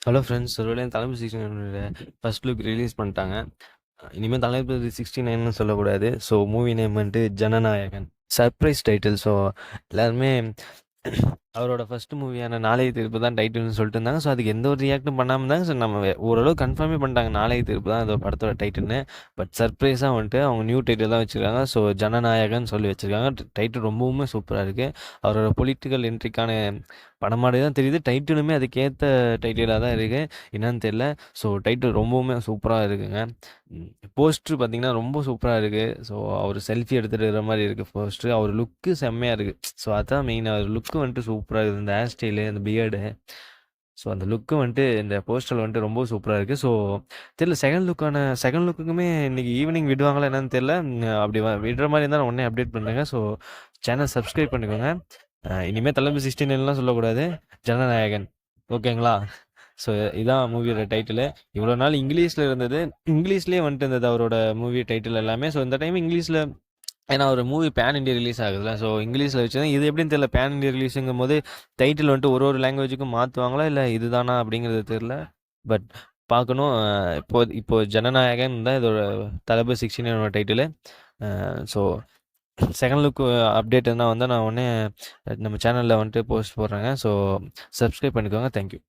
Hello friends, ஒருவேளை தளபதி 69 first look release பண்ணிட்டாங்க. இனிமேல் தளபதி 69ன்னு சொல்லக்கூடாது. ஸோ மூவி நேம் வந்துட்டு ஜனநாயகன். Surprise title. ஸோ எல்லாருமே அவரோட ஃபர்ஸ்ட் மூவியான நாளைய தீர்ப்பு தான் டைட்டில்னு சொல்லிட்டு இருந்தாங்க. ஸோ அதுக்கு எந்த ஒரு ரியாக்டும் பண்ணாமல் இருந்தாங்க. ஸோ நம்ம ஓரளவு கன்ஃபார்மே பண்ணிட்டாங்க நாளைய தீர்ப்பு தான் அந்த படத்தோட டைட்டில்னு. பட் சர்ப்ரைஸாக வந்துட்டு அவங்க நியூ டைட்டில் தான் வச்சுருக்காங்க. ஸோ ஜனநாயகன் சொல்லி வச்சுருக்காங்க. டைட்டில் ரொம்பவுமே சூப்பராக இருக்குது. அவரோட பொலிட்டிக்கல் என்ட்ரிக்கான படமாடி தான் தெரியுது. டைட்டிலுமே அதுக்கேற்ற டைட்டிலாக தான் இருக்குது. என்னன்னு தெரியல. ஸோ டைட்டில் ரொம்பவுமே சூப்பராக இருக்குங்க. போஸ்ட்ரு பார்த்தீங்கன்னா ரொம்ப சூப்பராக இருக்குது. ஸோ அவர் செல்ஃபி எடுத்துகிட்டு இருக்கிற மாதிரி இருக்குது போஸ்ட்ரு. அவர் லுக்கு செம்மையாக இருக்குது. ஸோ அதான் மெயின். அவர் லுக்கு வந்துட்டு சூப்பராக இருக்குது. இந்த ஹேர் ஸ்டைலு, இந்த பியர்டு, ஸோ அந்த லுக்கு வந்துட்டு இந்த போஸ்டரில் வந்துட்டு ரொம்ப சூப்பராக இருக்குது. ஸோ தெரியல, செகண்ட் லுக்குக்குமே இன்றைக்கி ஈவினிங் விடுவாங்களா என்னன்னு தெரியல. அப்படி விடுற மாதிரி இருந்தால் உடனே அப்டேட் பண்ணுங்க. ஸோ சேனல் சப்ஸ்கிரைப் பண்ணிக்கோங்க. இனிமேல் தளபதி 69 சொல்லக்கூடாது, ஜனநாயகன். ஓகேங்களா? ஸோ இதான் மூவியோட டைட்டிலு. இவ்வளோ நாள் இங்கிலீஷில் இருந்தது. இங்கிலீஷ்லேயே வந்துட்டு இருந்தது அவரோட மூவி டைட்டில் எல்லாமே. ஸோ இந்த டைம் இங்கிலீஷில், ஏன்னா ஒரு மூவி பேன் இண்டியா ரிலீஸ் ஆகுதுல்ல. ஸோ இங்கிலீஷில் வச்சுதான். இது எப்படின்னு தெரியல, பேன் இண்டியா ரிலீஸுங்கும் போது டைட்டில் வந்துட்டு ஒரு ஒரு லாங்குவேஜுக்கும் மாற்றுவாங்களா இல்லை இதுதானா அப்படிங்கிறது தெரில. பட் பார்க்கணும். இப்போ ஜனநாயகன் தான் இதோட தளபதி 69 title. So second look update எதுனா வந்தால் நான் உடனே நம்ம சேனலில் வந்துட்டு போஸ்ட் போடுறேங்க. ஸோ சப்ஸ்கிரைப் பண்ணிக்கோங்க. தேங்க்யூ.